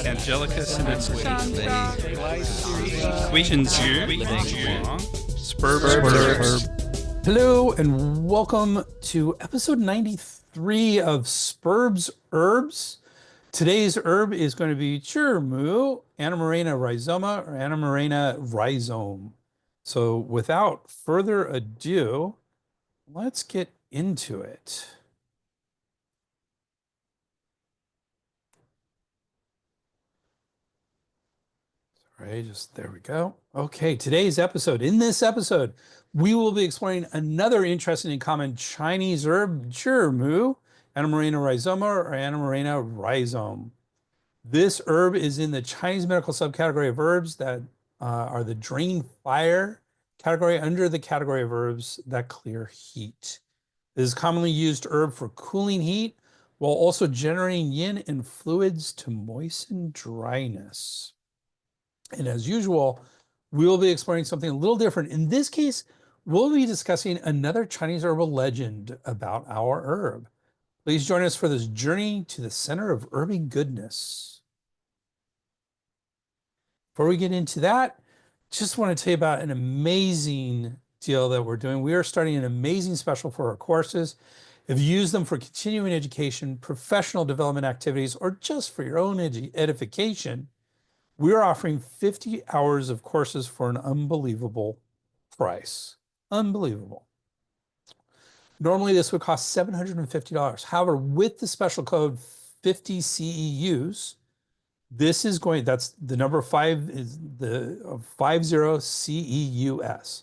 Angelica Spurb. Hello and welcome to episode 93 of Spurbs Herbs. Today's herb is going to be Zhi Mu, Anemarrhena Rhizoma, or Anemarrhena Rhizome. So without further ado, let's get into it. All right, there we go. Okay, today's episode. In this episode, we will be exploring another interesting and common Chinese herb, Zhi Mu, Anemarrhena Rhizoma, or Anemarrhena Rhizome. This herb is in the Chinese medical subcategory of herbs that are the drain fire category under the category of herbs that clear heat. This is commonly used herb for cooling heat while also generating yin and fluids to moisten dryness. And as usual, we will be exploring something a little different. In this case, we'll be discussing another Chinese herbal legend about our herb. Please join us for this journey to the center of herby goodness. Before we get into that, just want to tell you about an amazing deal that we're doing. We are starting an amazing special for our courses. If you use them for continuing education, professional development activities, or just for your own edification, we are offering 50 hours of courses for an unbelievable price. Unbelievable. Normally, this would cost $750. However, with the special code 50 CEUs, this is going, that's the number 5 is the 50 CEUS.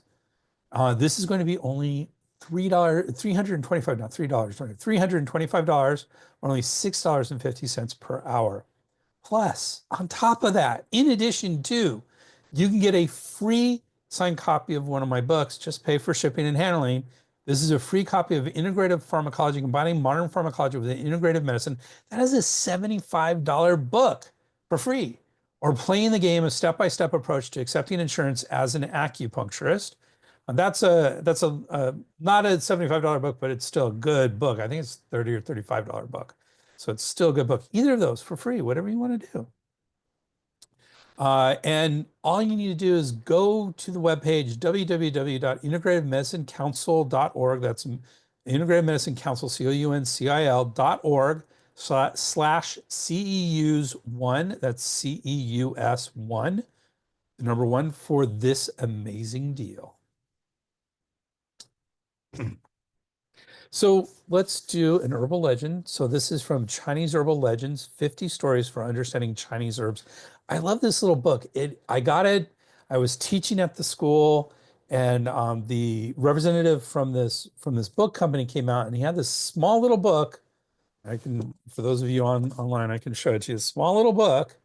This is going to be only $325, not $3, sorry, $325, or only $6.50 per hour. Plus, on top of that, in addition to, you can get a free signed copy of one of my books, just pay for shipping and handling. This is a free copy of Integrative Pharmacology, Combining Modern Pharmacology with Integrative Medicine. That is a $75 book for free. Or Playing the Game, a step-by-step approach to accepting insurance as an acupuncturist. That's not a $75 book, but it's still a good book. I think it's $30 or $35 book. So it's still a good book. Either of those for free, whatever you want to do. And all you need to do is go to the webpage, www.integrativemedicinecouncil.org. That's Integrative Medicine Council, COUNCIL.org/CEUs1. That's CEUS1, the number 1 for this amazing deal. So let's do an herbal legend. So this is from Chinese Herbal Legends, 50 Stories for Understanding Chinese Herbs. I love this little book. I got it. I was teaching at the school, and the representative from this book company came out, and he had this small little book. For those of you online, I can show it to you. A small little book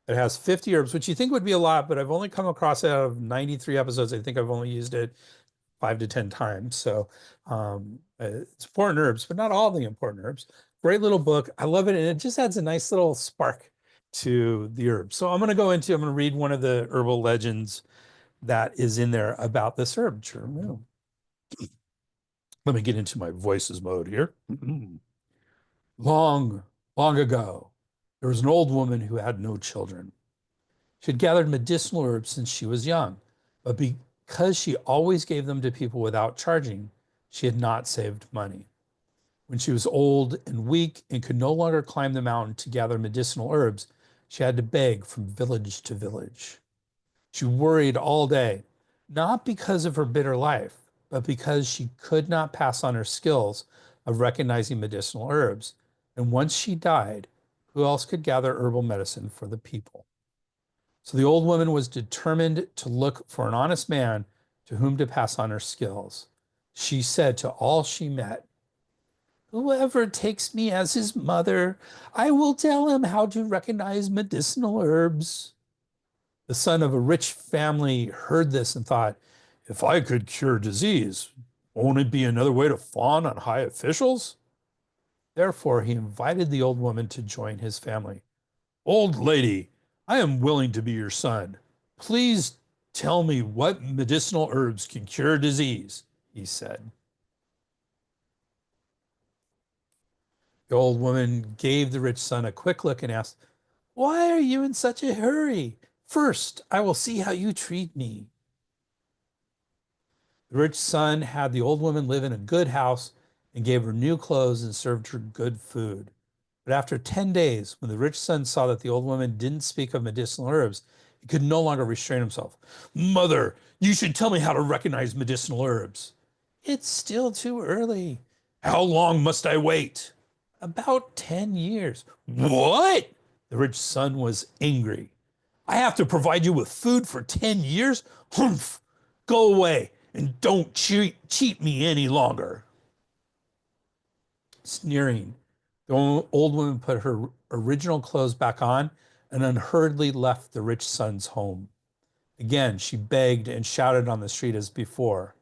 that has 50 herbs, which you think would be a lot, but I've only come across it out of 93 episodes. I think I've only used it 5 to 10 times. So it's important herbs, but not all the important herbs. Great little book. I love it. And it just adds a nice little spark to the herbs. So I'm going to read one of the herbal legends that is in there about this herb, Zhi Mu. Let me get into my voices mode here. Long, long ago, there was an old woman who had no children. She had gathered medicinal herbs since she was young, but because she always gave them to people without charging, she had not saved money. When she was old and weak and could no longer climb the mountain to gather medicinal herbs, she had to beg from village to village. She worried all day, not because of her bitter life, but because she could not pass on her skills of recognizing medicinal herbs. And once she died, who else could gather herbal medicine for the people? So the old woman was determined to look for an honest man to whom to pass on her skills. She said to all she met, "Whoever takes me as his mother, I will tell him how to recognize medicinal herbs." The son of a rich family heard this and thought, "If I could cure disease, won't it be another way to fawn on high officials?" Therefore, he invited the old woman to join his family. "Old lady, I am willing to be your son. Please tell me what medicinal herbs can cure disease," he said. The The old woman gave the rich son a quick look and asked, "Why are you in such a hurry? First, I will see how you treat me." The rich son had the old woman live in a good house and gave her new clothes and served her good food. But after 10 days, when the rich son saw that the old woman didn't speak of medicinal herbs, he could no longer restrain himself. "Mother, you should tell me how to recognize medicinal herbs." "It's still too early." "How long must I wait?" "About 10 years." "What?" The rich son was angry. "I have to provide you with food for 10 years? Humph! Go away and don't cheat me any longer." Sneering, the old woman put her original clothes back on and unhurriedly left the rich son's home. Again, she begged and shouted on the street as before.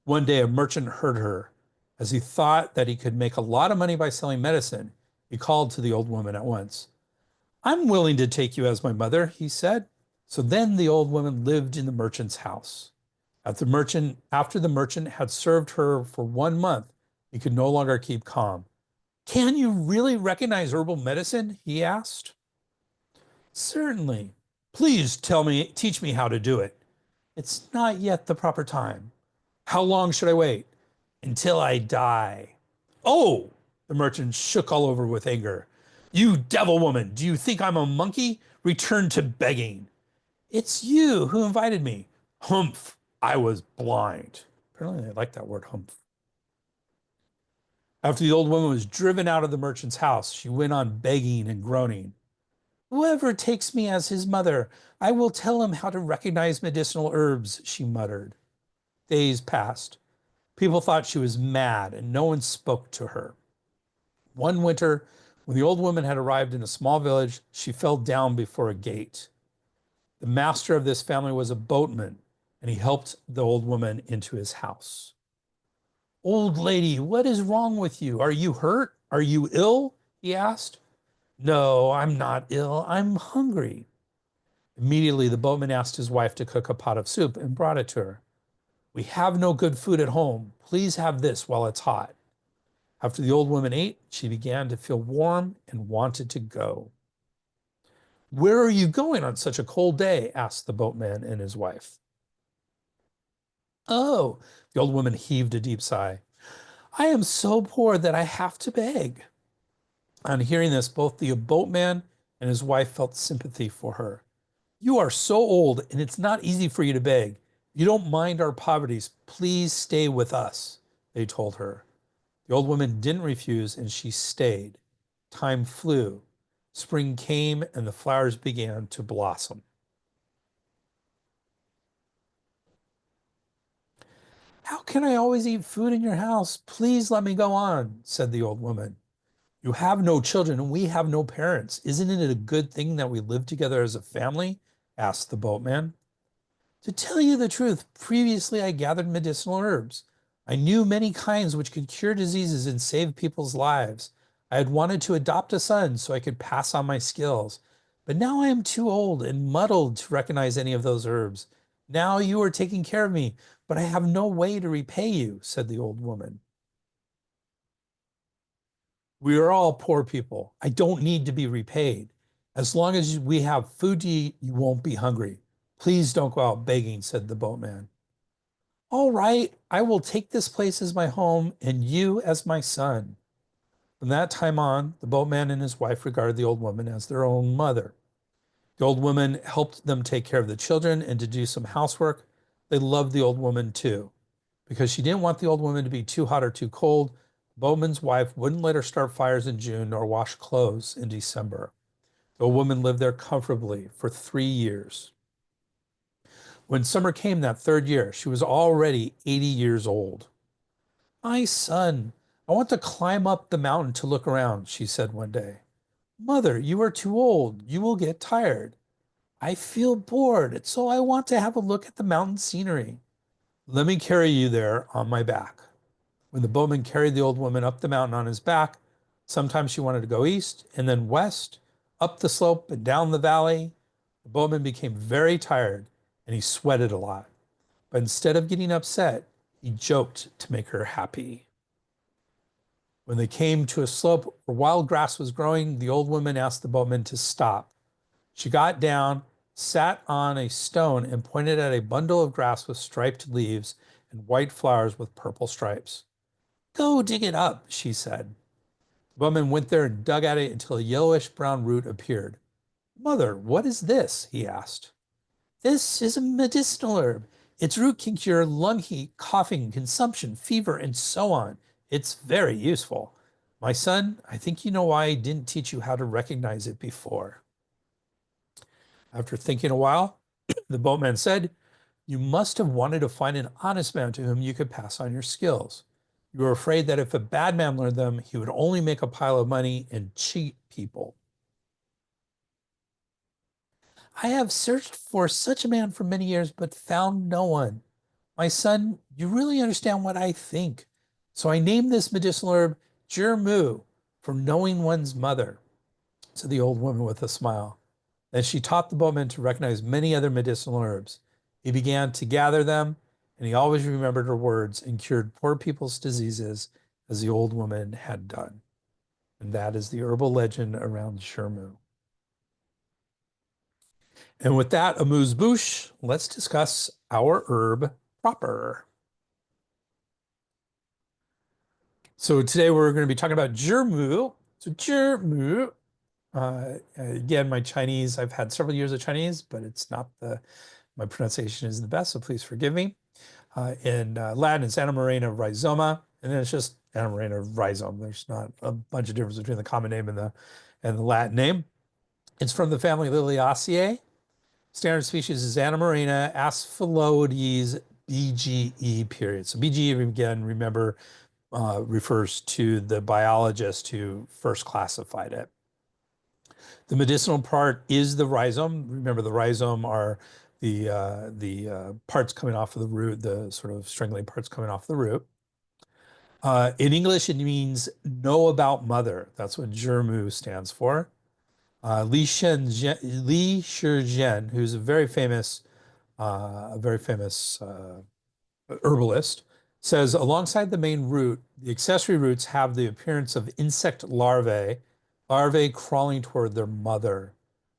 One day, a merchant heard her. As he thought that he could make a lot of money by selling medicine, he called to the old woman at once. "I'm willing to take you as my mother," he said. So then the old woman lived in the merchant's house. After the merchant had served her for 1 month, he could no longer keep calm. "Can you really recognize herbal medicine?" he asked. "Certainly." "Please teach me how to do it." "It's not yet the proper time." "How long should I wait?" "Until I die." "Oh!" The merchant shook all over with anger. "You devil woman, do you think I'm a monkey? Return to begging." "It's you who invited me." "Humph! I was blind." Apparently, I like that word, humph. After the old woman was driven out of the merchant's house, she went on begging and groaning. "Whoever takes me as his mother, I will tell him how to recognize medicinal herbs," she muttered. Days passed. People thought she was mad, and no one spoke to her. One winter, when the old woman had arrived in a small village, she fell down before a gate. The master of this family was a boatman, and he helped the old woman into his house. "Old lady, what is wrong with you? Are you hurt? Are you ill?" he asked. "No, I'm not ill. I'm hungry." Immediately, the boatman asked his wife to cook a pot of soup and brought it to her. "We have no good food at home. Please have this while it's hot." After the old woman ate, she began to feel warm and wanted to go. "Where are you going on such a cold day?" asked the boatman and his wife. "Oh," the old woman heaved a deep sigh. "I am so poor that I have to beg." On hearing this, both the boatman and his wife felt sympathy for her. "You are so old, and it's not easy for you to beg. You don't mind our poverties. Please stay with us," they told her. The old woman didn't refuse, and she stayed. Time flew. Spring came, and the flowers began to blossom. "How can I always eat food in your house? Please let me go on," said the old woman. "You have no children, and we have no parents. Isn't it a good thing that we live together as a family?" asked the boatman. "To tell you the truth, previously I gathered medicinal herbs. I knew many kinds which could cure diseases and save people's lives. I had wanted to adopt a son so I could pass on my skills. But now I am too old and muddled to recognize any of those herbs. Now you are taking care of me, but I have no way to repay you," said the old woman. "We are all poor people. I don't need to be repaid. As long as we have food to eat, you won't be hungry. Please don't go out begging," said the boatman. "All right, I will take this place as my home and you as my son." From that time on, the boatman and his wife regarded the old woman as their own mother. The old woman helped them take care of the children and to do some housework. They loved the old woman too. Because she didn't want the old woman to be too hot or too cold, the boatman's wife wouldn't let her start fires in June nor wash clothes in December. The old woman lived there comfortably for 3 years. When summer came that third year, she was already 80 years old. "My son, I want to climb up the mountain to look around," she said one day. "Mother, you are too old. You will get tired." "I feel bored, and so I want to have a look at the mountain scenery." "Let me carry you there on my back." When the boatman carried the old woman up the mountain on his back, sometimes she wanted to go east and then west, up the slope and down the valley. The boatman became very tired and he sweated a lot. But instead of getting upset, he joked to make her happy. When they came to a slope where wild grass was growing, the old woman asked the boatman to stop. She got down, sat on a stone, and pointed at a bundle of grass with striped leaves and white flowers with purple stripes. Go dig it up, she said. The boatman went there and dug at it until a yellowish brown root appeared. Mother, what is this? He asked. This is a medicinal herb. Its root can cure lung heat, coughing, consumption, fever, and so on. It's very useful. My son, I think you know why I didn't teach you how to recognize it before. After thinking a while, the boatman said, you must have wanted to find an honest man to whom you could pass on your skills. You were afraid that if a bad man learned them, he would only make a pile of money and cheat people. I have searched for such a man for many years, but found no one. My son, you really understand what I think. So I named this medicinal herb Zhi Mu, for knowing one's mother, said the old woman with a smile. Then she taught the boatman to recognize many other medicinal herbs. He began to gather them, and he always remembered her words and cured poor people's diseases as the old woman had done. And that is the herbal legend around Zhi Mu. And with that, amuse bouche, let's discuss our herb proper. So today we're going to be talking about Zhi Mu. So Zhi Mu, again, my Chinese, I've had several years of Chinese, but it's not my pronunciation isn't the best, so please forgive me. In Latin, it's Anemarrhena Rhizoma, and then it's just Anemarrhena Rhizome. There's not a bunch of difference between the common name and the Latin name. It's from the family Liliaceae. Standard species is Anemarrhena asphyloides BGE period. So BGE, again, remember, refers to the biologist who first classified it. The medicinal part is the rhizome. Remember, the rhizome are the parts coming off of the root, the sort of strangling parts coming off the root. In English, it means know about mother. That's what Zhi Mu stands for. Li Shizhen, who's a very famous herbalist, says alongside the main root, the accessory roots have the appearance of insect larvae crawling toward their mother.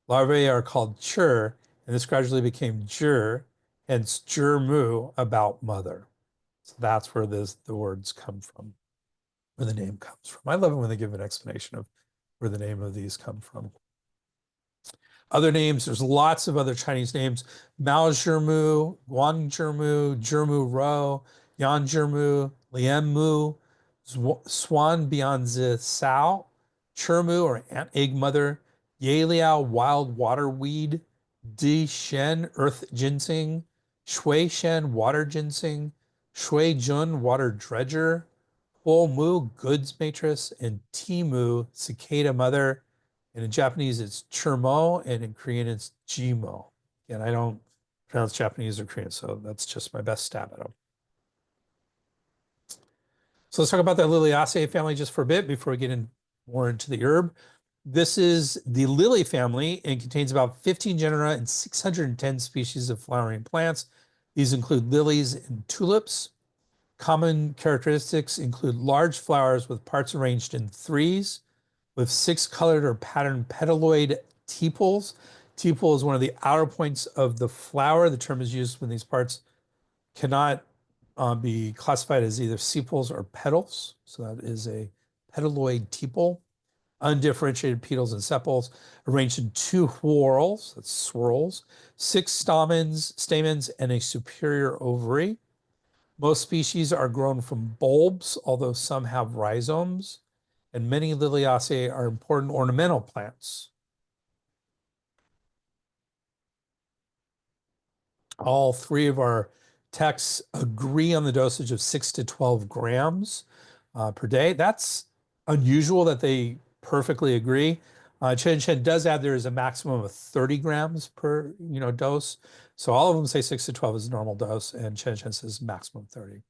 Larvae are called chur, and this gradually became jur, hence Zhi Mu, about mother. So that's where the words come from, where the name comes from. I love it when they give an explanation of where the name of these come from. Other names, there's lots of other Chinese names. Mao Zhi Mu, Guang Zhi Mu, Zhi Mu Ro, Yan Zhi Mu, Lian Mu, Swan Bianzi Sao, Chur Mu or ant egg mother, Ye Liao wild water weed, Di Shen earth ginseng, Shui Shen water ginseng, Shui Jun water dredger, Huo Mu goods matrix, and Ti Mu cicada mother. And in Japanese, it's Churmo, and in Korean, it's Jimo. And I don't pronounce Japanese or Korean, so that's just my best stab at them. So let's talk about that Liliaceae family just for a bit before we get in more into the herb. This is the lily family and contains about 15 genera and 610 species of flowering plants. These include lilies and tulips. Common characteristics include large flowers with parts arranged in threes, with 6 colored or patterned petaloid tepals. Tepal is one of the outer points of the flower. The term is used when these parts cannot be classified as either sepals or petals. So that is a petaloid tepal. Undifferentiated petals and sepals arranged in 2 whorls, that's swirls, 6 stamens, and a superior ovary. Most species are grown from bulbs, although some have rhizomes, and many Liliaceae are important ornamental plants. All 3 of our texts agree on the dosage of 6 to 12 grams per day. That's unusual that they perfectly agree. Chen Chen does add there is a maximum of 30 grams per dose. So all of them say 6 to 12 is a normal dose, and Chen Chen says maximum 30.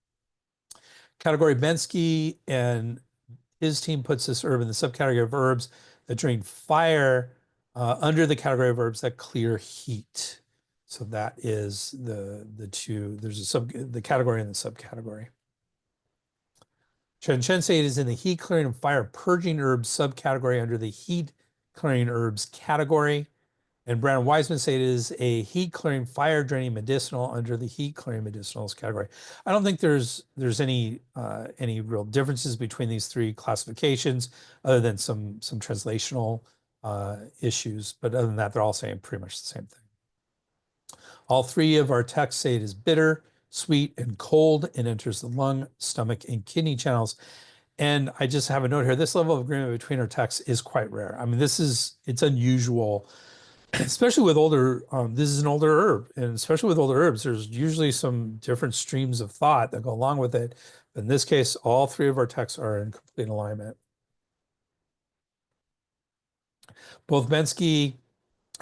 Category Bensky and his team puts this herb in the subcategory of herbs that drain fire under the category of herbs that clear heat. So that is the two. There's the category and the subcategory. Chen say it is in the heat clearing and fire purging herbs subcategory under the heat clearing herbs category. And Brown and Wiseman say it is a heat clearing, fire draining medicinal under the heat clearing medicinals category. I don't think there's any real differences between these three classifications, other than some translational issues. But other than that, they're all saying pretty much the same thing. All three of our texts say it is bitter, sweet, and cold, and enters the lung, stomach, and kidney channels. And I just have a note here. This level of agreement between our texts is quite rare. I mean, it's unusual, especially with older, this is an older herb, and especially with older herbs, there's usually some different streams of thought that go along with it. In this case, all three of our texts are in complete alignment. Both Bensky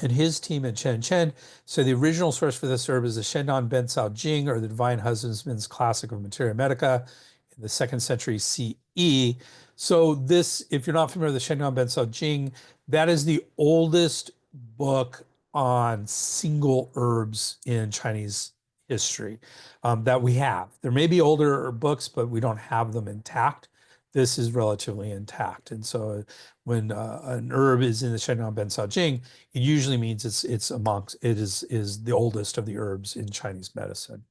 and his team at Chen say the original source for this herb is the Shendan Ben Cao Jing, or the Divine Husbandman's Classic of Materia Medica in the 2nd century CE. So this, if you're not familiar with the Shendan Ben Cao Jing, that is the oldest book on single herbs in Chinese history that we have. There may be older books, but we don't have them intact. This is relatively intact. And so when an herb is in the Shendan Ben Cao Jing, it usually means it's amongst, it is the oldest of the herbs in Chinese medicine.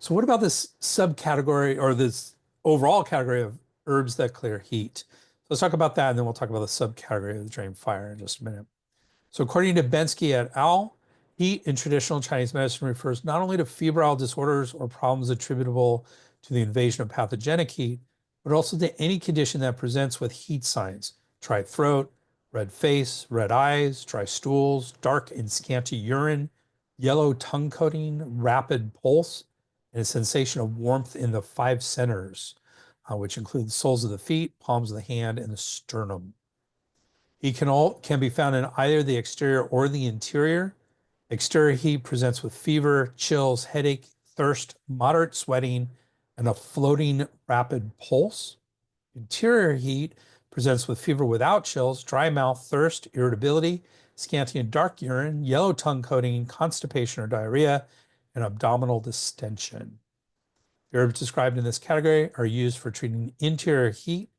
So what about this subcategory, or this overall category of herbs that clear heat? Let's talk about that, and then we'll talk about the subcategory of the drain fire in just a minute. So according to Bensky et al., heat in traditional Chinese medicine refers not only to febrile disorders or problems attributable to the invasion of pathogenic heat, but also to any condition that presents with heat signs: dry throat, red face, red eyes, dry stools, dark and scanty urine, yellow tongue coating, rapid pulse, and a sensation of warmth in the 5 centers, which include the soles of the feet, palms of the hand, and the sternum. Heat can be found in either the exterior or the interior. Exterior heat presents with fever, chills, headache, thirst, moderate sweating, and a floating rapid pulse. Interior heat presents with fever without chills, dry mouth, thirst, irritability, scanty and dark urine, yellow tongue coating, constipation or diarrhea, and abdominal distension. The herbs described in this category are used for treating interior heat.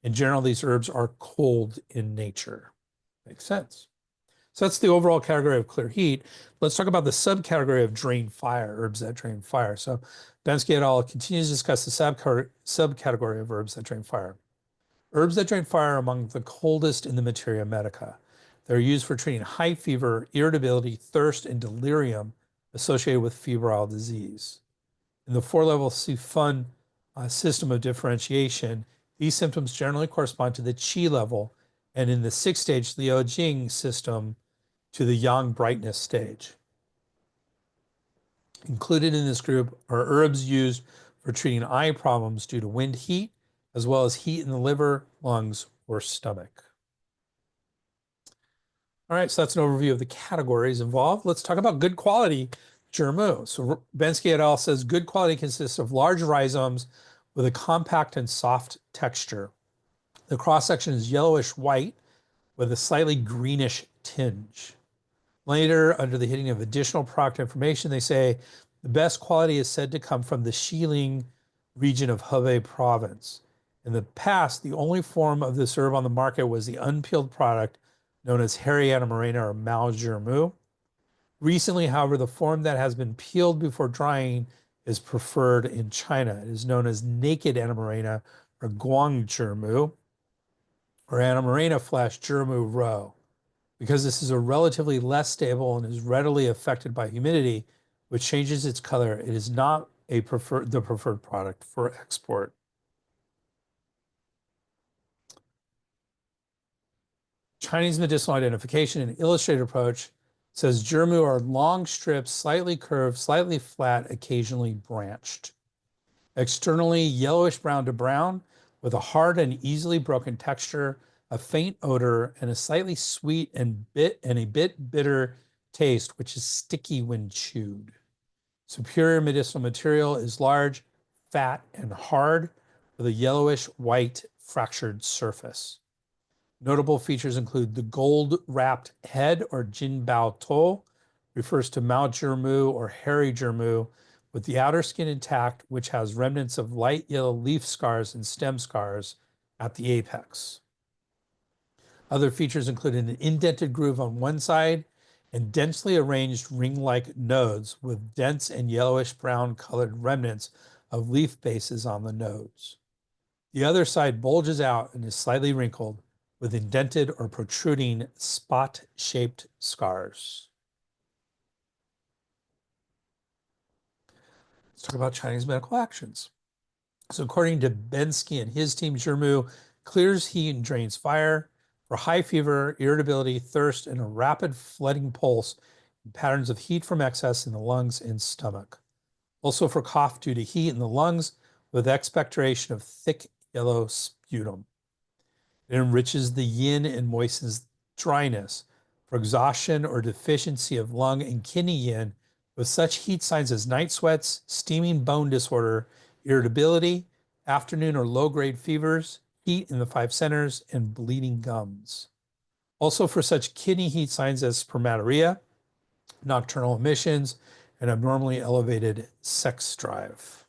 In general, these herbs are cold in nature. Makes sense. So that's the overall category of clear heat. Let's talk about the subcategory of drain fire, herbs that drain fire. So Bensky et al. Continues to discuss the subcategory of herbs that drain fire. Herbs that drain fire are among the coldest in the Materia Medica. They're used for treating high fever, irritability, thirst, and delirium associated with febrile disease. In the 4-level Sifun system of differentiation, these symptoms generally correspond to the Qi level, and in the 6th-stage Liu Jing system, to the Yang brightness stage. Included in this group are herbs used for treating eye problems due to wind heat, as well as heat in the liver, lungs, or stomach. All right, so that's an overview of the categories involved. Let's talk about good quality Zhi Mu. So Bensky et al. Says good quality consists of large rhizomes with a compact and soft texture. The cross-section is yellowish white with a slightly greenish tinge. Later, under the heading of additional product information, they say the best quality is said to come from the Xiling region of Hebei province. In the past, the only form of this herb on the market was the unpeeled product known as hairy Anemarrhena, or Mao Zhi Mu. Recently, however, the form that has been peeled before drying is preferred in China. It is known as naked Anemarrhena, or Guang Zhi Mu, or Anemarrhena Zhi Mu Ro. Because this is a relatively less stable and is readily affected by humidity, which changes its color, it is not the preferred product for export. Chinese medicinal identification and illustrated approach says Zhi Mu are long strips, slightly curved, slightly flat, occasionally branched. Externally yellowish brown to brown, with a hard and easily broken texture, a faint odor, and a slightly sweet and a bit bitter taste, which is sticky when chewed. Superior medicinal material is large, fat, and hard, with a yellowish white fractured surface. Notable features include the gold-wrapped head, or Jin Bao To, refers to Mao Zhi Mu or hairy Zhi Mu, with the outer skin intact, which has remnants of light yellow leaf scars and stem scars at the apex. Other features include an indented groove on one side and densely arranged ring-like nodes with dense and yellowish brown colored remnants of leaf bases on the nodes. The other side bulges out and is slightly wrinkled with indented or protruding spot-shaped scars. Let's talk about Chinese medical actions. So according to Bensky and his team, Zhi Mu clears heat and drains fire for high fever, irritability, thirst, and a rapid flooding pulse and patterns of heat from excess in the lungs and stomach. Also for cough due to heat in the lungs with expectoration of thick yellow sputum. It enriches the yin and moistens dryness for exhaustion or deficiency of lung and kidney yin with such heat signs as night sweats, steaming bone disorder, irritability, afternoon or low-grade fevers, heat in the five centers, and bleeding gums. Also for such kidney heat signs as spermatorrhea, nocturnal emissions, and abnormally elevated sex drive.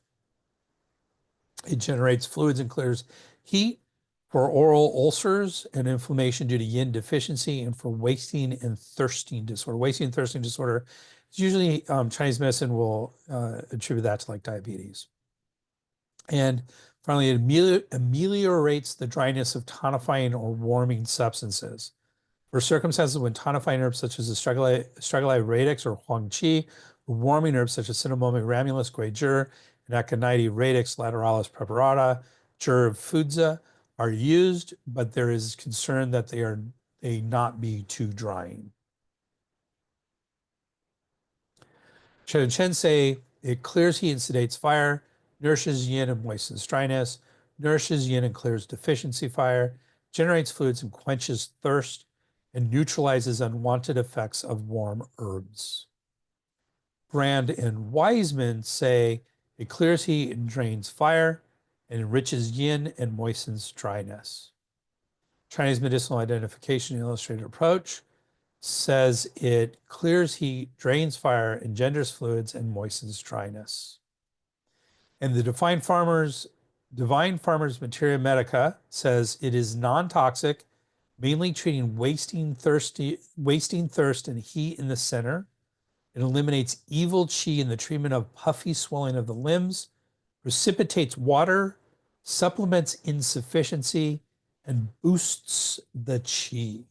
It generates fluids and clears heat for oral ulcers and inflammation due to yin deficiency, and for wasting and thirsting disorder. Wasting and thirsting disorder is usually Chinese medicine will attribute that to like diabetes. And finally, it ameliorates the dryness of tonifying or warming substances. For circumstances when tonifying herbs such as the Stragoli radix or Huangqi, or warming herbs such as Cinnamomum ramulus, Grey Jur, and Aconites radix lateralis preparata, Jur fudza, are used, but there is concern that they not be too drying. Chen and Chen say it clears heat and sedates fire, nourishes yin and moistens dryness, nourishes yin and clears deficiency fire, generates fluids and quenches thirst, and neutralizes unwanted effects of warm herbs. Brand and Wiseman say it clears heat and drains fire, and enriches yin and moistens dryness. Chinese Medicinal Identification Illustrated Approach says it clears heat, drains fire, engenders fluids, and moistens dryness. And the Divine Farmers Materia Medica says it is non-toxic, mainly treating wasting thirst and heat in the center. It eliminates evil qi in the treatment of puffy swelling of the limbs, precipitates water, supplements insufficiency, and boosts the qi.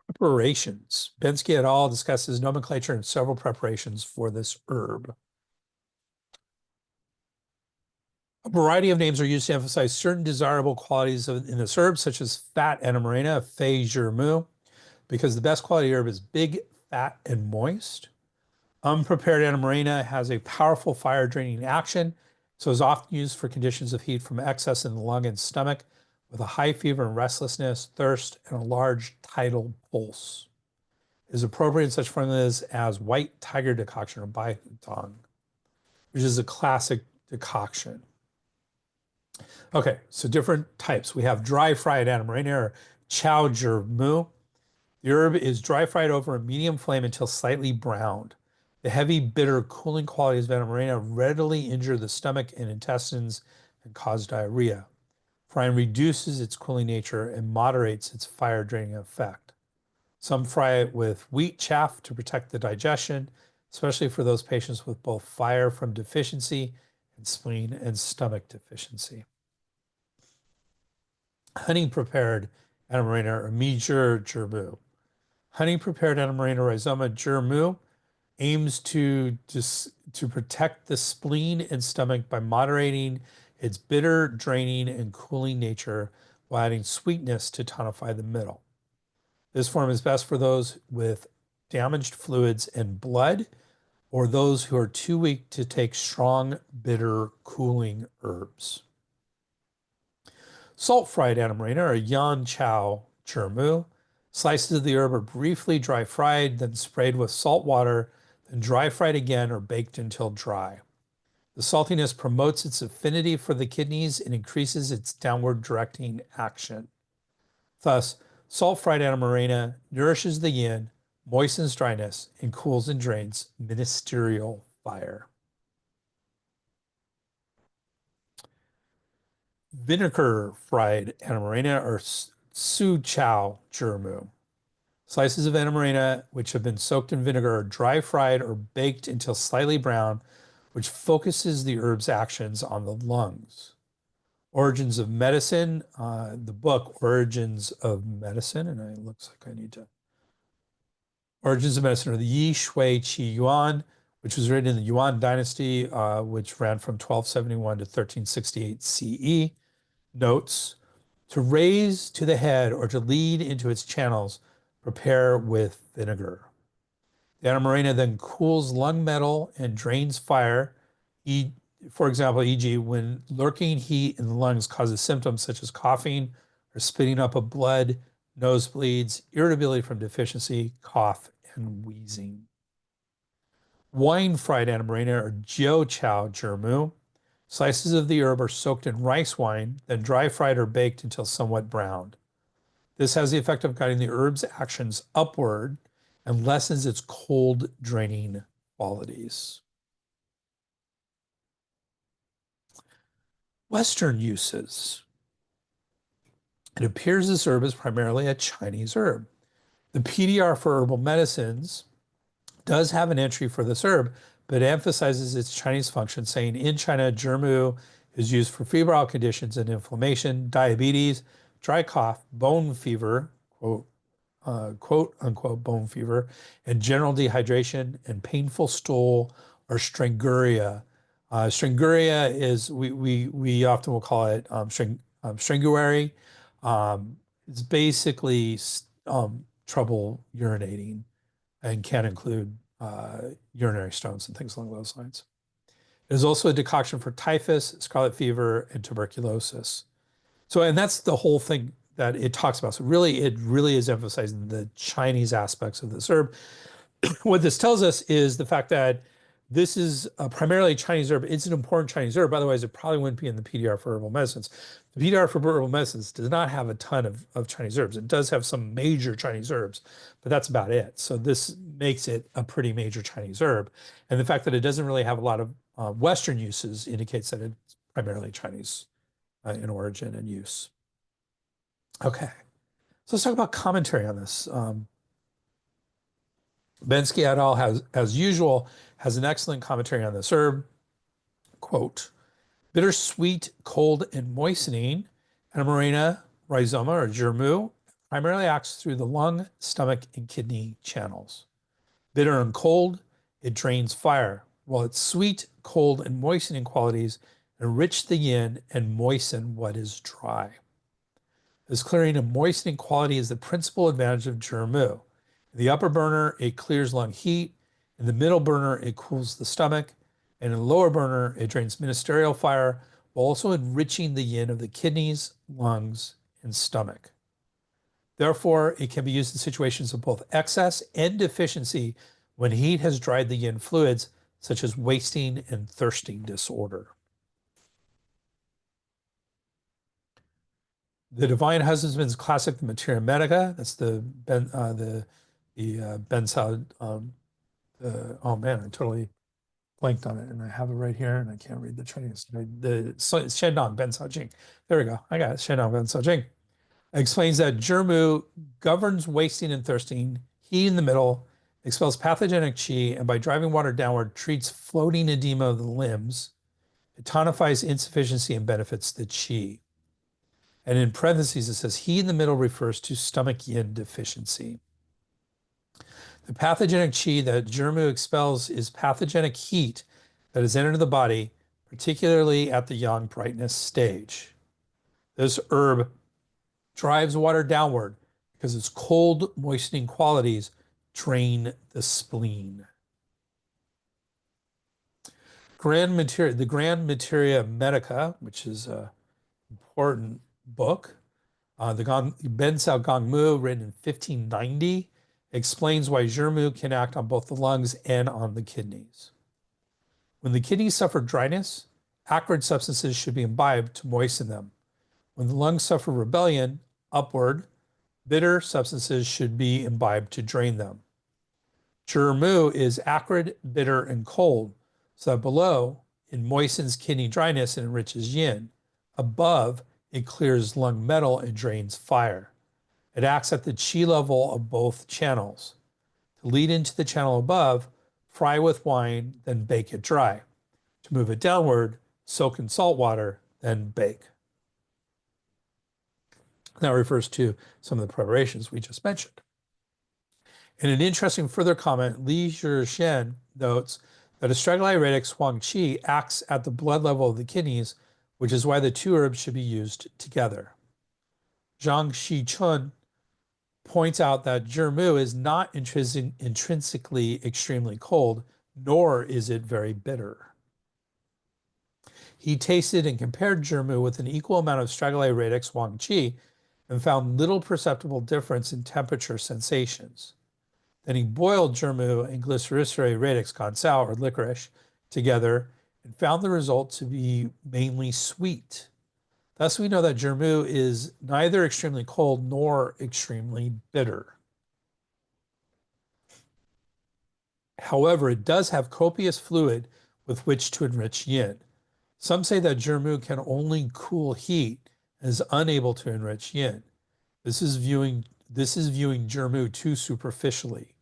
Preparations. Bensky et al. Discusses nomenclature and several preparations for this herb. A variety of names are used to emphasize certain desirable qualities in this herb, such as fat Anemarrhena, Fei Zhi Mu, because the best quality herb is big, fat, and moist. Unprepared Anemarrhena has a powerful fire draining action, so is often used for conditions of heat from excess in the lung and stomach, with a high fever and restlessness, thirst, and a large tidal pulse. It is appropriate in such formulas as white tiger decoction or bai tong, which is a classic decoction. Okay, so different types. We have dry fried Anemarrhena or Chow Zhi Mu. The herb is dry fried over a medium flame until slightly browned. The heavy, bitter, cooling qualities of Anemarrhena readily injure the stomach and intestines and cause diarrhea. Frying reduces its cooling nature and moderates its fire draining effect. Some fry it with wheat chaff to protect the digestion, especially for those patients with both fire from deficiency and spleen and stomach deficiency. Honey prepared Anemarrhena or Mi Zhi Mu. Honey prepared Anemarrhena Rhizoma Zhi Mu aims to protect the spleen and stomach by moderating its bitter, draining, and cooling nature while adding sweetness to tonify the middle. This form is best for those with damaged fluids and blood, or those who are too weak to take strong, bitter, cooling herbs. Salt-fried Anemarrhena, or Yan Chow Zhi Mu. Slices of the herb are briefly dry fried, then sprayed with salt water, then dry fried again or baked until dry. The saltiness promotes its affinity for the kidneys and increases its downward directing action. Thus, salt-fried Anemarrhena nourishes the yin, moistens dryness, and cools and drains ministerial fire. Vinegar fried Anemarrhena or Su Chow Zhi Mu. Slices of Anemarrhena which have been soaked in vinegar are dry fried or baked until slightly brown, which focuses the herb's actions on the lungs. Origins of Medicine, the book Origins of Medicine, and it looks like I need to. Origins of Medicine, or the Yi Shui Qi Yuan, which was written in the Yuan dynasty, which ran from 1271 to 1368 CE, notes, to raise to the head or to lead into its channels, prepare with vinegar. The Anemarrhena then cools lung metal and drains fire. For example, e.g., when lurking heat in the lungs causes symptoms such as coughing or spitting up of blood, nosebleeds, irritability from deficiency, cough, and wheezing. Wine fried Anemarrhena or Jiao Chow Zhi Mu. Slices of the herb are soaked in rice wine, then dry fried or baked until somewhat browned. This has the effect of guiding the herb's actions upward and lessens its cold draining qualities. Western uses. It appears this herb is primarily a Chinese herb. The PDR for herbal medicines does have an entry for this herb, but it emphasizes its Chinese function, saying in China, Zhi Mu is used for febrile conditions and inflammation, diabetes, dry cough, bone fever, quote unquote bone fever, and general dehydration and painful stool or stranguria. Stranguria is, we often will call it stranguary. It's basically trouble urinating and can include urinary stones and things along those lines. There's also a decoction for typhus, scarlet fever, and tuberculosis. So, and that's the whole thing that it talks about. So really, it really is emphasizing the Chinese aspects of this herb. What this tells us is the fact that this is a primarily Chinese herb. It's an important Chinese herb. Otherwise, it probably wouldn't be in the PDR for herbal medicines. The PDR for herbal medicines does not have a ton of Chinese herbs. It does have some major Chinese herbs, but that's about it. So this makes it a pretty major Chinese herb. And the fact that it doesn't really have a lot of Western uses indicates that it's primarily Chinese in origin and use. Okay, so let's talk about commentary on this. Bensky et al. Has, as usual, has an excellent commentary on this herb. Quote, bittersweet, cold, and moistening, Anemarrhena Rhizoma, or Zhi Mu, primarily acts through the lung, stomach, and kidney channels. Bitter and cold, it drains fire, while its sweet, cold, and moistening qualities enrich the yin and moisten what is dry. This clearing and moistening quality is the principal advantage of Zhi Mu. In the upper burner, it clears lung heat. In the middle burner, it cools the stomach. And in the lower burner, it drains ministerial fire while also enriching the yin of the kidneys, lungs, and stomach. Therefore, it can be used in situations of both excess and deficiency when heat has dried the yin fluids, such as wasting and thirsting disorder. The Divine Husbandman's Classic, the Materia Medica. That's the Bensal. Oh man, I totally blanked on it, and I have it right here, and I can't read the Chinese. It's Shendong Bensao Jing. There we go. I got it. Shendong Bensao Jing. It explains that Zhi Mu governs wasting and thirsting, heat in the middle, expels pathogenic qi, and by driving water downward, treats floating edema of the limbs. It tonifies insufficiency and benefits the qi. And in parentheses, it says he in the middle refers to stomach yin deficiency. The pathogenic qi that Zhi Mu expels is pathogenic heat that has entered the body, particularly at the yang brightness stage. This herb drives water downward because its cold, moistening qualities drain the spleen. The Grand Materia Medica, which is an important book, the Bensao Gongmu, written in 1590, explains why Zhi Mu can act on both the lungs and on the kidneys. When the kidneys suffer dryness, acrid substances should be imbibed to moisten them. When the lungs suffer rebellion, upward, bitter substances should be imbibed to drain them. Zhi Mu is acrid, bitter, and cold, so that below it moistens kidney dryness and enriches yin. Above, it clears lung metal and drains fire. It acts at the qi level of both channels. To lead into the channel above, fry with wine, then bake it dry. To move it downward, soak in salt water, then bake. That refers to some of the preparations we just mentioned. In an interesting further comment, Li Zhishen notes that astragalus huang qi acts at the blood level of the kidneys, which is why the two herbs should be used together. Zhang Shichun points out that Zhi Mu is not intrinsically extremely cold, nor is it very bitter. He tasted and compared Zhi Mu with an equal amount of astragalus huang qi and found little perceptible difference in temperature sensations. Then he boiled Zhi Mu and Glycericerae radix gansao, or licorice, together and found the result to be mainly sweet. Thus, we know that Zhi Mu is neither extremely cold nor extremely bitter. However, it does have copious fluid with which to enrich yin. Some say that Zhi Mu can only cool heat and is unable to enrich yin. This is viewing Zhi Mu too superficially.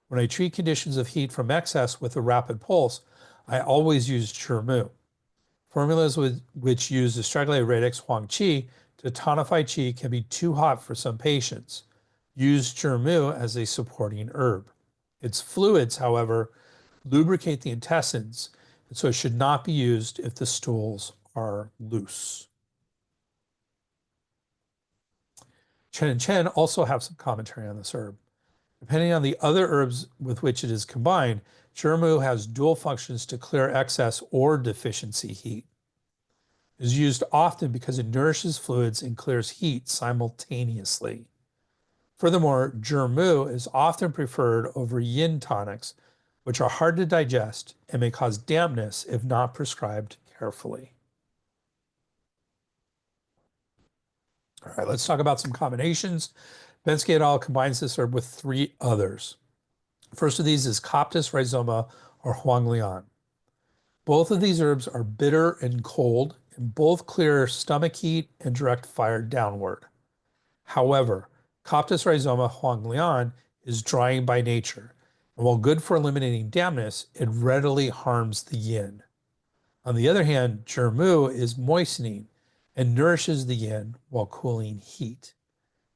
When I treat conditions of heat from excess with a rapid pulse, I always use Zhi Mu. Formulas which use astragalus radix huang qi to tonify qi can be too hot for some patients. Use Zhi Mu as a supporting herb. Its fluids, however, lubricate the intestines, and so it should not be used if the stools are loose. Chen and Chen also have some commentary on this herb. Depending on the other herbs with which it is combined, Zhi Mu has dual functions to clear excess or deficiency heat. It is used often because it nourishes fluids and clears heat simultaneously. Furthermore, Zhi Mu is often preferred over yin tonics, which are hard to digest and may cause dampness if not prescribed carefully. All right, let's talk about some combinations. Bensky et al. Combines this herb with 3 others. First of these is Coptis rhizoma or huanglian. Both of these herbs are bitter and cold, and both clear stomach heat and direct fire downward. However, Coptis rhizoma huanglian is drying by nature, and while good for eliminating dampness, it readily harms the yin. On the other hand, Zhi Mu is moistening and nourishes the yin while cooling heat.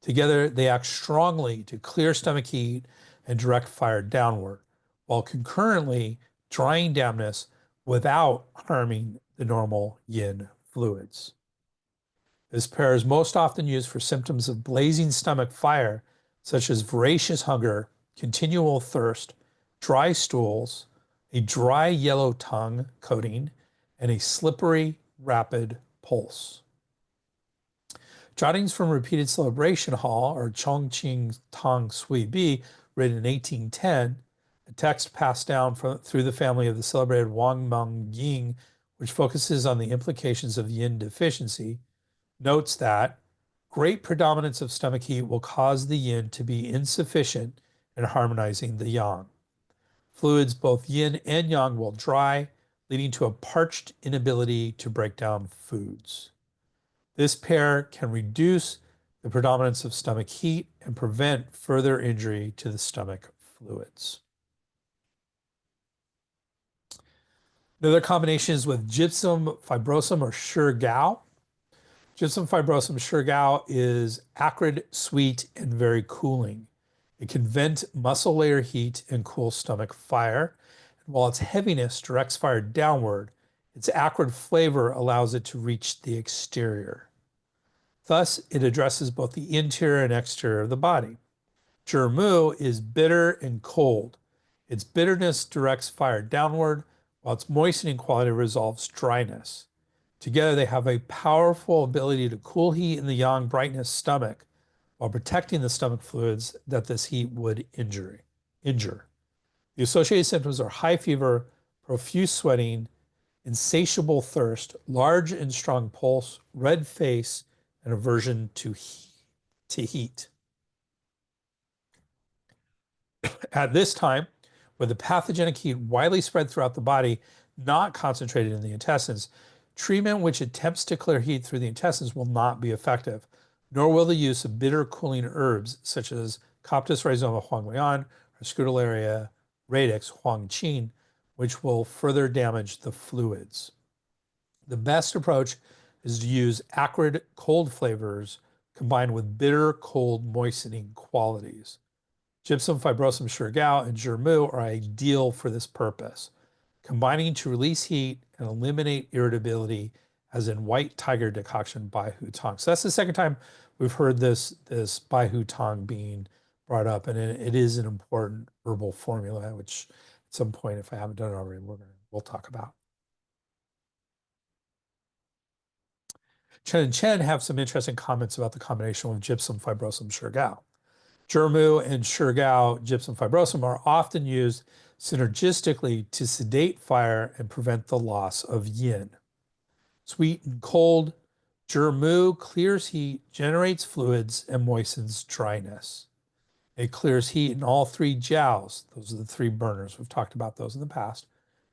Together, they act strongly to clear stomach heat and direct fire downward, while concurrently drying dampness without harming the normal yin fluids. This pair is most often used for symptoms of blazing stomach fire, such as voracious hunger, continual thirst, dry stools, a dry yellow tongue coating, and a slippery, rapid pulse. Jottings from Repeated Celebration Hall, or Chongqing Tong Sui Bi, written in 1810, a text passed down through the family of the celebrated Wang Meng Ying, which focuses on the implications of yin deficiency, notes that great predominance of stomach heat will cause the yin to be insufficient in harmonizing the yang. Fluids, both yin and yang, will dry, leading to a parched inability to break down foods. This pair can reduce the predominance of stomach heat and prevent further injury to the stomach fluids. Another combination is with gypsum fibrosum or Shirgao. Gypsum fibrosum Shirgao is acrid, sweet, and very cooling. It can vent muscle layer heat and cool stomach fire. And while its heaviness directs fire downward, its acrid flavor allows it to reach the exterior. Thus, it addresses both the interior and exterior of the body. Zhi Mu is bitter and cold. Its bitterness directs fire downward, while its moistening quality resolves dryness. Together, they have a powerful ability to cool heat in the yang brightness stomach while protecting the stomach fluids that this heat would injure. The associated symptoms are high fever, profuse sweating, insatiable thirst, large and strong pulse, red face, and aversion to heat. At this time, with the pathogenic heat widely spread throughout the body, not concentrated in the intestines. Treatment which attempts to clear heat through the intestines will not be effective, nor will the use of bitter cooling herbs such as Coptis rhizoma huanglian or Scutellaria radix huangqin, which will further damage the fluids. The best approach is to use acrid cold flavors combined with bitter cold moistening qualities. Gypsum fibrosum Shurgao and Zhi Mu are ideal for this purpose, combining to release heat and eliminate irritability, as in white tiger decoction Bai Hu Tong. So that's the second time we've heard this Bai Hu Tong being brought up, and it is an important herbal formula, which at some point, if I haven't done it already, we'll talk about. Chen and Chen have some interesting comments about the combination with gypsum fibrosum Shurgao. Zhi Mu and Shurgao gypsum fibrosum are often used synergistically to sedate fire and prevent the loss of yin. Sweet and cold, Zhi Mu clears heat, generates fluids, and moistens dryness. It clears heat in all three jiaos. Those are the three burners. We've talked about those in the past.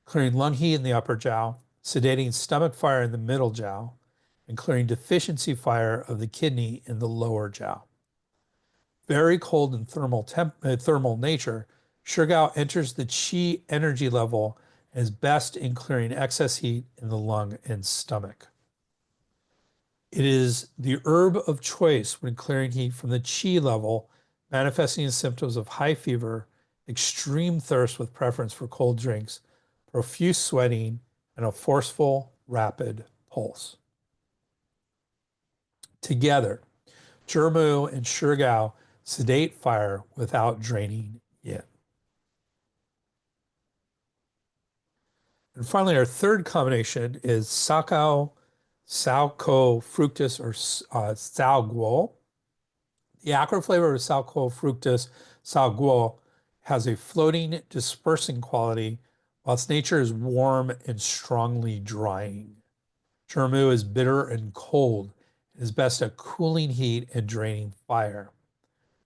Clearing lung heat in the upper jiao, sedating stomach fire in the middle jiao, and clearing deficiency fire of the kidney in the lower jiao. Very cold and thermal nature, Shurgao enters the qi energy level and is best in clearing excess heat in the lung and stomach. It is the herb of choice when clearing heat from the qi level, manifesting in symptoms of high fever, extreme thirst with preference for cold drinks, profuse sweating, and a forceful, rapid pulse. Together, Zhi Mu and Shurgao sedate fire without draining yin. And finally, our third combination is Sauco fructus or Sao Guo. The acrid flavor of Sauco fructus Sao Guo has a floating, dispersing quality, while its nature is warm and strongly drying. Zhi Mu is bitter and cold. It is best at cooling heat and draining fire.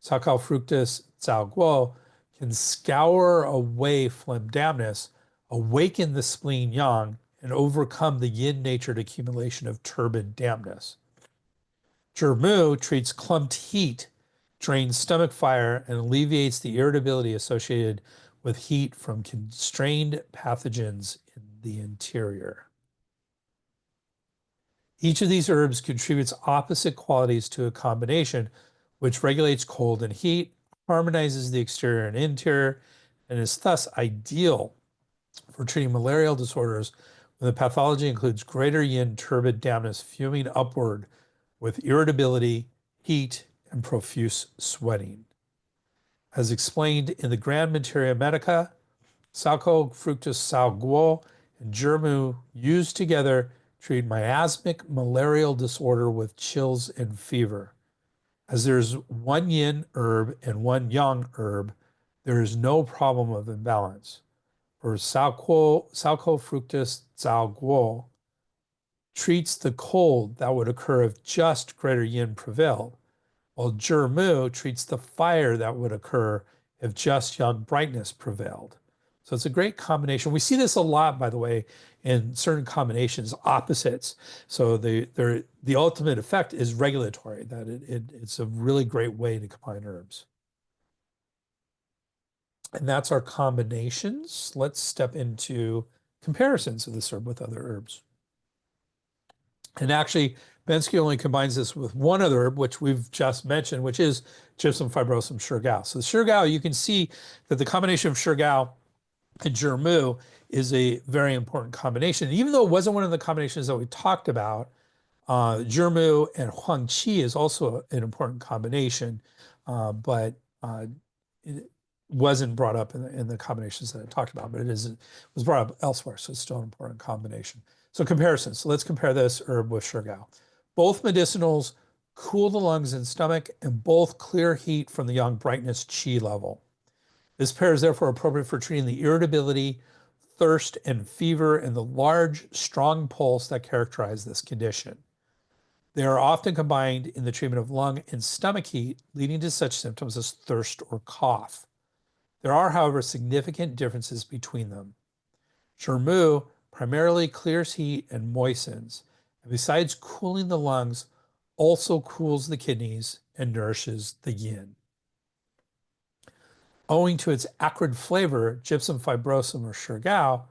Sauco fructus Sao Guo can scour away phlegm dampness, awaken the spleen yang, and overcome the yin-natured accumulation of turbid dampness. Zhi Mu treats clumped heat, drains stomach fire, and alleviates the irritability associated with heat from constrained pathogens in the interior. Each of these herbs contributes opposite qualities to a combination which regulates cold and heat, harmonizes the exterior and interior, and is thus ideal for treating malarial disorders when the pathology includes greater yin turbid dampness fuming upward with irritability, heat, and profuse sweating. As explained in the Grand Materia Medica, Sauco fructus Sao Guo and Zhi Mu used together treat miasmic malarial disorder with chills and fever. As there's one yin herb and one yang herb, there is no problem of imbalance. For Sauco fructus Sao Guo treats the cold that would occur if just greater yin prevailed, while Zhi Mu treats the fire that would occur if just yang brightness prevailed. So it's a great combination. We see this a lot, by the way, in certain combinations, opposites. So the ultimate effect is regulatory, that it's a really great way to combine herbs. And that's our combinations. Let's step into comparisons of this herb with other herbs. And actually, Bensky only combines this with one other herb, which we've just mentioned, which is Gypsum fibrosum Shurgao. So the Shurgao, you can see that the combination of Shurgao and Zhi Mu is a very important combination. And even though it wasn't one of the combinations that we talked about, Zhi Mu and Huangqi is also an important combination, but it wasn't brought up in the combinations that I talked about, but it was brought up elsewhere, so it's still an important combination. So comparisons. So let's compare this herb with Shurgao. Both medicinals cool the lungs and stomach, and both clear heat from the yang brightness qi level. This pair is therefore appropriate for treating the irritability, thirst, and fever in the large, strong pulse that characterize this condition. They are often combined in the treatment of lung and stomach heat, leading to such symptoms as thirst or cough. There are, however, significant differences between them. Zhi Mu primarily clears heat and moistens, and besides cooling the lungs, also cools the kidneys and nourishes the yin. Owing to its acrid flavor, gypsum fibrosum or Shirgao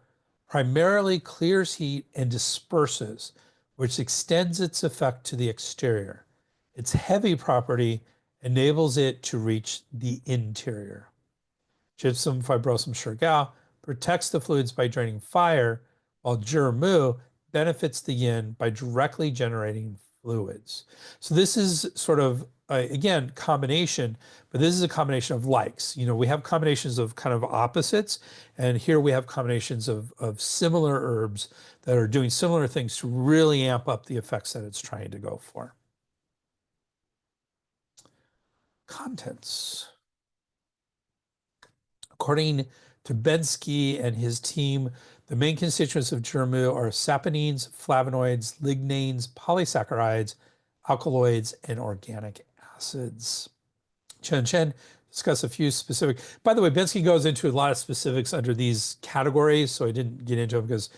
primarily clears heat and disperses, which extends its effect to the exterior. Its heavy property enables it to reach the interior. Gypsum fibrosum Shirgao protects the fluids by draining fire, while Zhi Mu benefits the yin by directly generating fluids. So this is sort of, again, combination, but this is a combination of likes. You know, we have combinations of kind of opposites, and here we have combinations of similar herbs that are doing similar things to really amp up the effects that it's trying to go for. Contents. According to Bensky and his team, the main constituents of Zhi Mu are saponines, flavonoids, lignanes, polysaccharides, alkaloids, and organic acids. Chen discuss a few specific. By the way, Bensky goes into a lot of specifics under these categories, so I didn't get into them because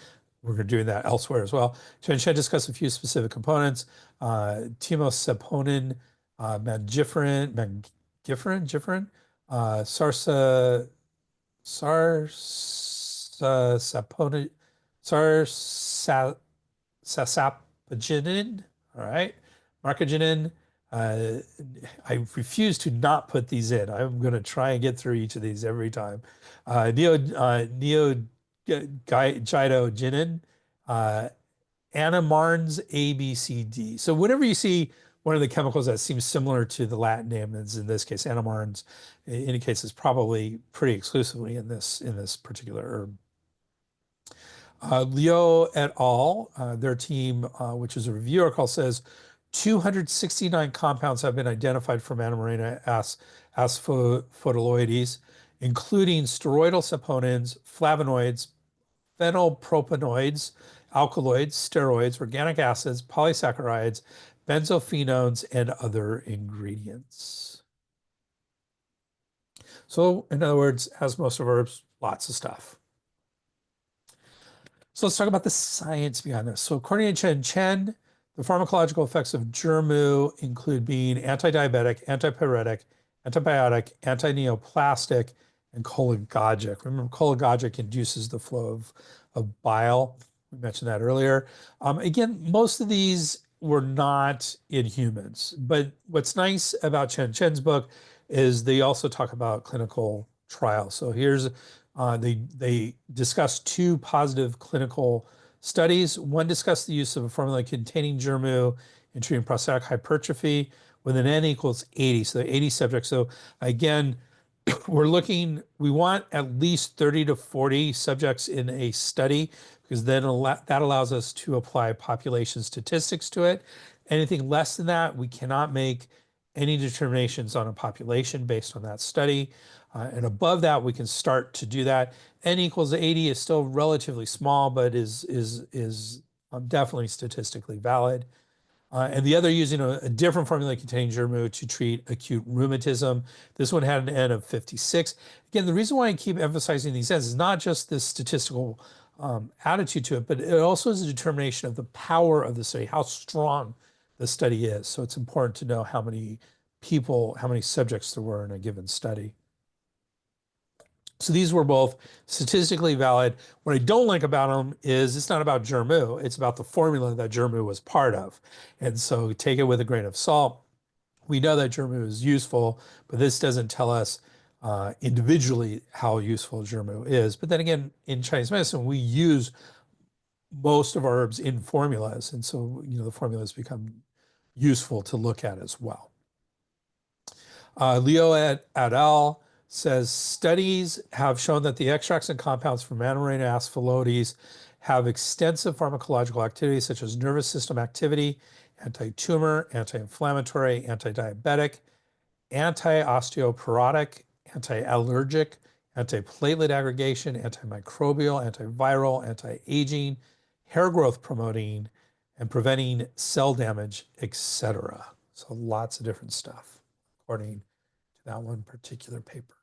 we're doing that elsewhere as well. Chen discuss a few specific components: timosaponin, magiferin, sarsaponid, sarsapagenin, all right, marcagenin. I refuse to not put these in. I'm going to try and get through each of these every time. Neogidoginin, Anemarrhenae A, B, C, D. So whenever you see one of the chemicals that seems similar to the Latin name, that's in this case Anemarrhenae, indicates it's probably pretty exclusively in this particular herb. Liu et al., their team, which is a review article, says 269 compounds have been identified from Anemarrhena asphodaloides, including steroidal saponins, flavonoids, phenylpropanoids, alkaloids, steroids, organic acids, polysaccharides, benzophenones, and other ingredients. So, in other words, as most of herbs, lots of stuff. So let's talk about the science behind this. So according to Chen, the pharmacological effects of Zhi Mu include being anti-diabetic, antipyretic, antibiotic, anti-neoplastic, and cholagogic. Remember, cholagogic induces the flow of bile. We mentioned that earlier. Again, most of these were not in humans, but what's nice about Chen's book is they also talk about clinical trials. So here's they discussed two positive clinical studies. One discussed the use of a formula containing Zhi Mu in treating prostatic hypertrophy with an N equals 80, so 80 subjects. So again, we want at least 30 to 40 subjects in a study, because then that allows us to apply population statistics to it. Anything less than that, we cannot make any determinations on a population based on that study. And above that, we can start to do that. N equals 80 is still relatively small, but is definitely statistically valid. And the other using a different formula containing Zhi Mu to treat acute rheumatism. This one had an N of 56. Again, the reason why I keep emphasizing these N's is not just this statistical attitude to it, but it also is a determination of the power of the study, how strong the study is. So it's important to know how many people, how many subjects there were in a given study. So these were both statistically valid. What I don't like about them is it's not about Zhi Mu, it's about the formula that Zhi Mu was part of. And so take it with a grain of salt. We know that Zhi Mu is useful, but this doesn't tell us individually how useful Zhi Mu is. But then again, in Chinese medicine, we use most of our herbs in formulas. And so, the formulas become useful to look at as well. Liu et al. Says studies have shown that the extracts and compounds from Anemarrhena asphodaloides have extensive pharmacological activities such as nervous system activity, anti-tumor, anti-inflammatory, anti-diabetic, anti-osteoporotic, anti-allergic, anti-platelet aggregation, antimicrobial, antiviral, anti-aging, hair growth promoting, and preventing cell damage, etc. So lots of different stuff according to that one particular paper.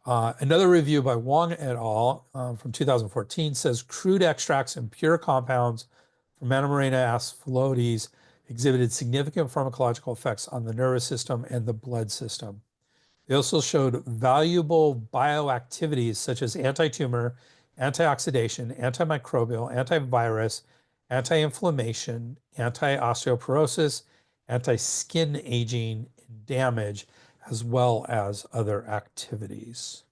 Another review by Wang et al. From 2014 says crude extracts and pure compounds from Anemarrhena asphyloides exhibited significant pharmacological effects on the nervous system and the blood system. They also showed valuable bioactivities such as anti-tumor, antioxidation, antimicrobial, antivirus, anti-inflammation, anti-osteoporosis, anti-skin aging and damage, as well as other activities.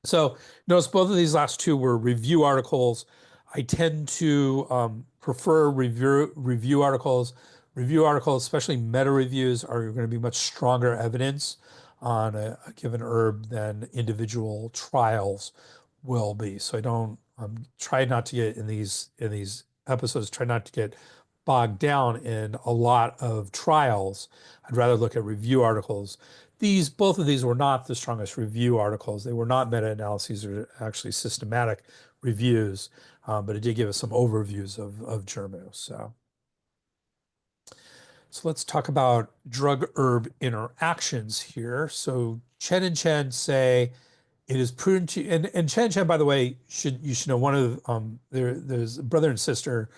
So notice both of these last two were review articles. I tend to prefer review articles. Review articles, especially meta reviews, are going to be much stronger evidence on a given herb than individual trials will be. So I don't try not to get in these episodes, try not to get bogged down in a lot of trials. I'd rather look at review articles. Both of these were not the strongest review articles. They were not meta-analyses or actually systematic reviews, but it did give us some overviews of Zhi Mu. So let's talk about drug-herb interactions here. So Chen and Chen say it is prudent to, and Chen and Chen, by the way, you should know one of there's a brother and sister,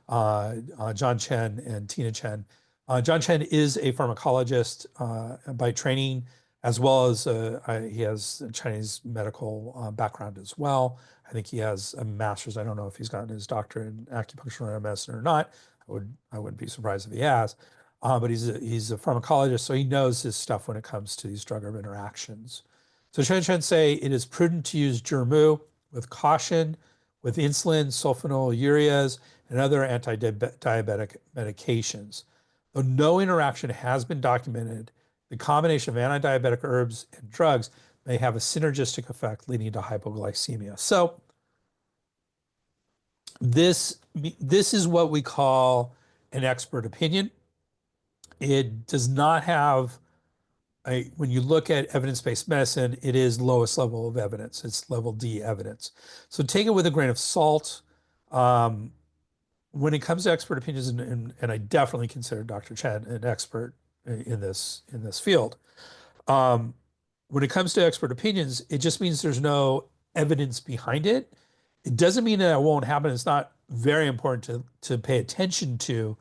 John Chen and Tina Chen. John Chen is a pharmacologist by training, as well as he has a Chinese medical background as well. I think he has a master's. I don't know if he's gotten his doctorate in acupuncture medicine or not. I wouldn't be surprised if he has. But he's a pharmacologist, so he knows his stuff when it comes to these drug-herb interactions. So Chen Chen say it is prudent to use Zhi Mu with caution, with insulin, sulfonylureas, and other anti-diabetic medications. Though no interaction has been documented, the combination of anti-diabetic herbs and drugs may have a synergistic effect leading to hypoglycemia. So this is what we call an expert opinion. It does not have when you look at evidence-based medicine, it is lowest level of evidence. It's level D evidence. So take it with a grain of salt. When it comes to expert opinions, and I definitely consider Dr. Chen an expert in this field. When it comes to expert opinions, it just means there's no evidence behind it. It doesn't mean that it won't happen. It's not very important to pay attention to.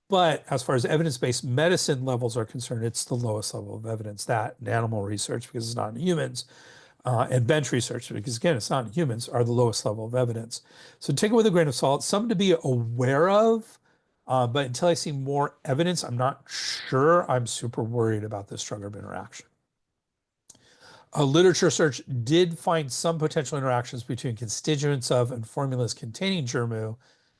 But as far as evidence-based medicine levels are concerned, it's the lowest level of evidence, that and animal research, because it's not in humans, and bench research, because again, it's not in humans, are the lowest level of evidence. So take it with a grain of salt, something to be aware of, but until I see more evidence, I'm not sure I'm super worried about this drug-herb interaction. A literature search did find some potential interactions between constituents of and formulas containing Zhi Mu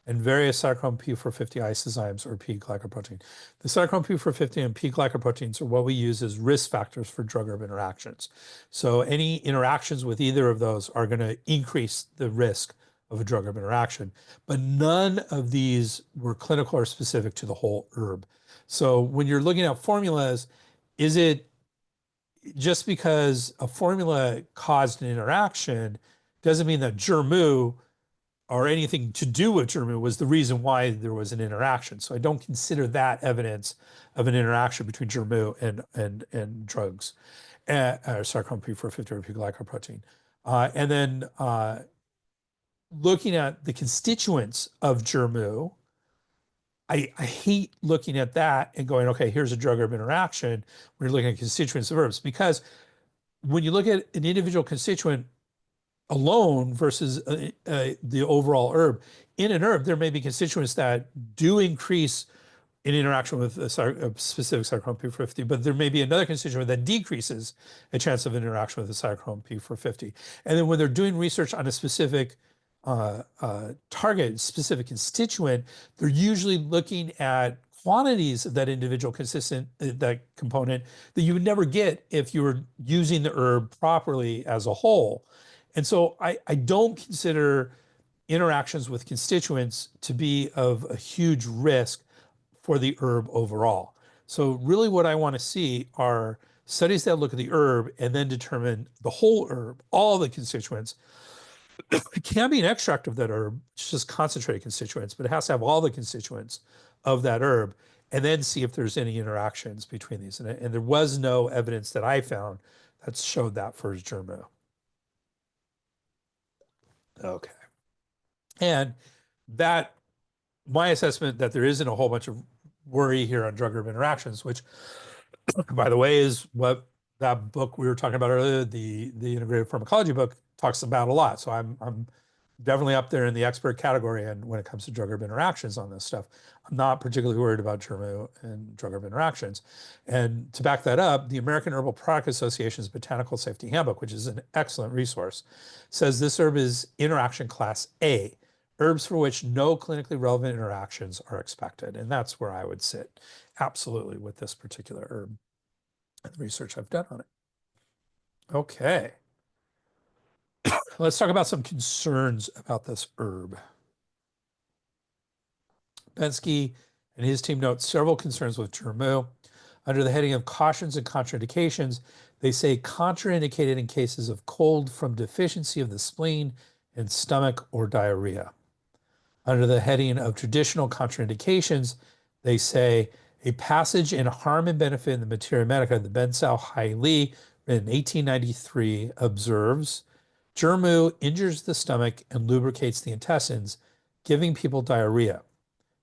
and various cytochrome P450 isozymes or P-glycoprotein. The cytochrome P450 and P-glycoproteins are what we use as risk factors for drug-herb interactions. So any interactions with either of those are going to increase the risk of a drug-herb interaction. But none of these were clinical or specific to the whole herb. So when you're looking at formulas, is it just because a formula caused an interaction doesn't mean that Zhi Mu or anything to do with Zhi Mu was the reason why there was an interaction. So I don't consider that evidence of an interaction between Zhi Mu and drugs, or cytochrome P450 or P-glycoprotein. And then looking at the constituents of Zhi Mu, I hate looking at that and going, okay, here's a drug-herb interaction when you're looking at constituents of herbs, because when you look at an individual constituent alone versus the overall herb, in an herb, there may be constituents that do increase in interaction with a specific cytochrome P450, but there may be another constituent that decreases a chance of interaction with the cytochrome P450. And then when they're doing research on a specific target, specific constituent, they're usually looking at quantities of that individual that component that you would never get if you were using the herb properly as a whole. And so I don't consider interactions with constituents to be of a huge risk for the herb overall. So really what I want to see are studies that look at the herb and then determine the whole herb, all the constituents. It can be an extract of that herb, it's just concentrated constituents, but it has to have all the constituents of that herb. and then see if there's any interactions between these. And there was no evidence that I found that showed that for Zhi Mu. Okay. And that, my assessment that there isn't a whole bunch of worry here on drug-herb interactions, which, by the way, is what that book we were talking about earlier, the integrative pharmacology book, talks about a lot. So I'm definitely up there in the expert category. And when it comes to drug-herb interactions on this stuff, I'm not particularly worried about Zhi Mu and drug-herb interactions. And to back that up, the American Herbal Product Association's Botanical Safety Handbook, which is an excellent resource, says this herb is interaction class A, herbs for which no clinically relevant interactions are expected. And that's where I would sit absolutely with this particular herb and the research I've done on it. Okay. Let's talk about some concerns about this herb. Bensky and his team note several concerns with Zhi Mu. Under the heading of cautions and contraindications, they say contraindicated in cases of cold from deficiency of the spleen and stomach or diarrhea. Under the heading of traditional contraindications, they say a passage in Harm and Benefit in the Materia Medica, the Ben Sao Hai Li, in 1893, observes Zhi Mu injures the stomach and lubricates the intestines, giving people diarrhea.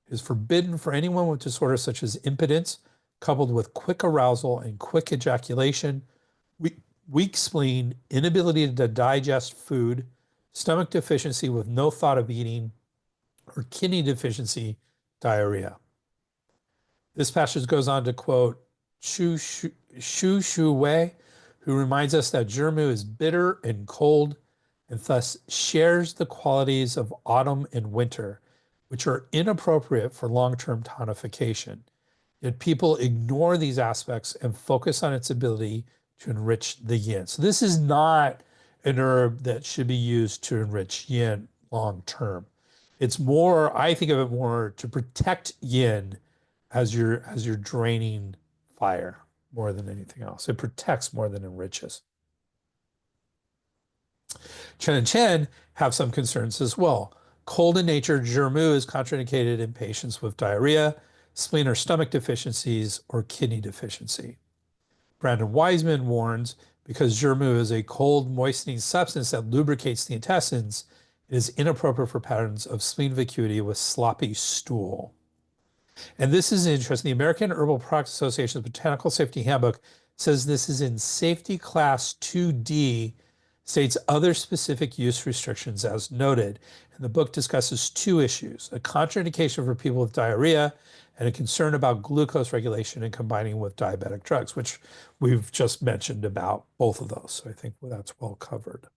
It is forbidden for anyone with disorders such as impotence, coupled with quick arousal and quick ejaculation, weak spleen, inability to digest food, stomach deficiency with no thought of eating, or kidney deficiency, diarrhea. This passage goes on to quote Shu Wei, who reminds us that Zhi Mu is bitter and cold and thus shares the qualities of autumn and winter, which are inappropriate for long-term tonification. Yet people ignore these aspects and focus on its ability to enrich the yin. So this is not an herb that should be used to enrich yin long-term. It's more, I think of it more to protect yin as you're draining fire more than anything else. It protects more than enriches. Chen and Chen have some concerns as well. Cold in nature, Zhi Mu is contraindicated in patients with diarrhea, spleen or stomach deficiencies, or kidney deficiency. Brandon Wiseman warns, because Zhi Mu is a cold, moistening substance that lubricates the intestines, it is inappropriate for patterns of spleen vacuity with sloppy stool. And this is interesting. The American Herbal Products Association's Botanical Safety Handbook says this is in safety class 2D, states other specific use restrictions as noted. And the book discusses two issues: a contraindication for people with diarrhea and a concern about glucose regulation and combining with diabetic drugs, which we've just mentioned about both of those. So I think that's well covered.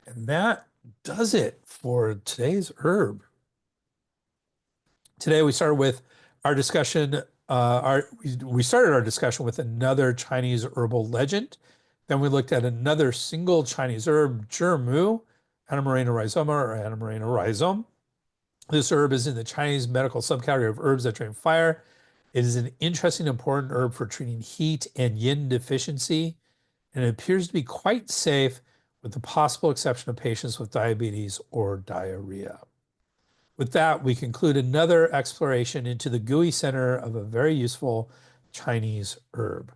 And that does it for today's herb. Today we started with our discussion. We started our discussion with another Chinese herbal legend. Then we looked at another single Chinese herb, Zhi Mu, Anemarrhena Rhizoma or Anemarrhena Rhizome. This herb is in the Chinese medical subcategory of herbs that drain fire. It is an interesting, important herb for treating heat and yin deficiency, and it appears to be quite safe with the possible exception of patients with diabetes or diarrhea. With that, we conclude another exploration into the gooey center of a very useful Chinese herb.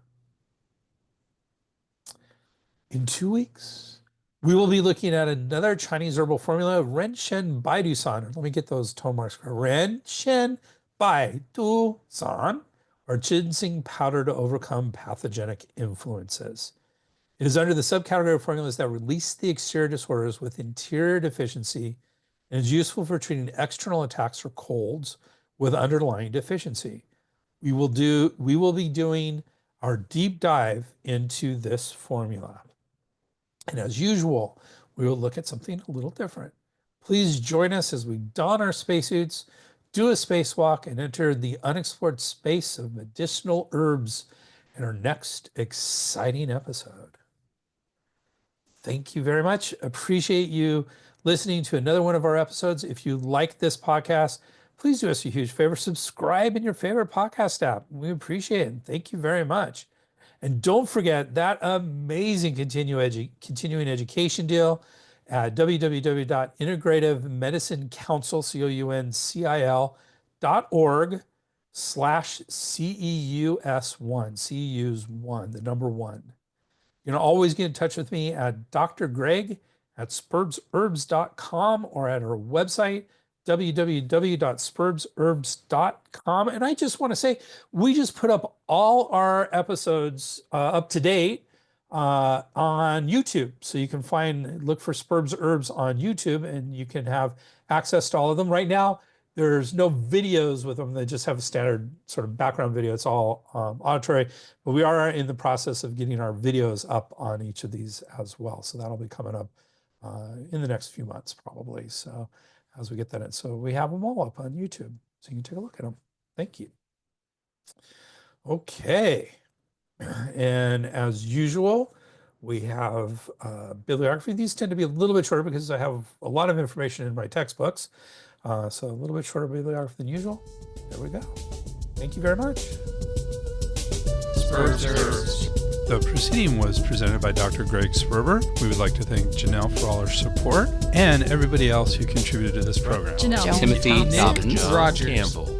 In 2 weeks, we will be looking at another Chinese herbal formula, Ren Shen Bai Du San. Let me get those tone marks correct. Ren Shen Bai Du San, or ginseng powder to overcome pathogenic influences. It is under the subcategory of formulas that release the exterior disorders with interior deficiency and is useful for treating external attacks or colds with underlying deficiency. We will be doing our deep dive into this formula. And as usual, we will look at something a little different. Please join us as we don our spacesuits, do a spacewalk, and enter the unexplored space of medicinal herbs in our next exciting episode. Thank you very much. Appreciate you listening to another one of our episodes. If you like this podcast, please do us a huge favor. Subscribe in your favorite podcast app. We appreciate it. Thank you very much. And don't forget that amazing continuing education deal at www.integrativemedicinecouncil, CEUS1, CEUs 1, the number 1. You can always get in touch with me at Dr. Greg at spurbsherbs.com or at our website, www.spurbsherbs.com. And I just want to say, we just put up all our episodes up to date on YouTube. So you can look for Spurbs Herbs on YouTube and you can have access to all of them. Right now, there's no videos with them. They just have a standard sort of background video. It's all auditory, but we are in the process of getting our videos up on each of these as well. So that'll be coming up in the next few months probably. So as we get that in. So we have them all up on YouTube. So you can take a look at them. Thank you. Okay. And as usual, we have bibliography. These tend to be a little bit shorter because I have a lot of information in my textbooks. So a little bit shorter bibliography than usual. There we go. Thank you very much. Spurbs Herbs. The proceeding was presented by Dr. Greg Sperber. We would like to thank Janelle for all her support and everybody else who contributed to this program. Timothy Dobbins, Roger Campbell.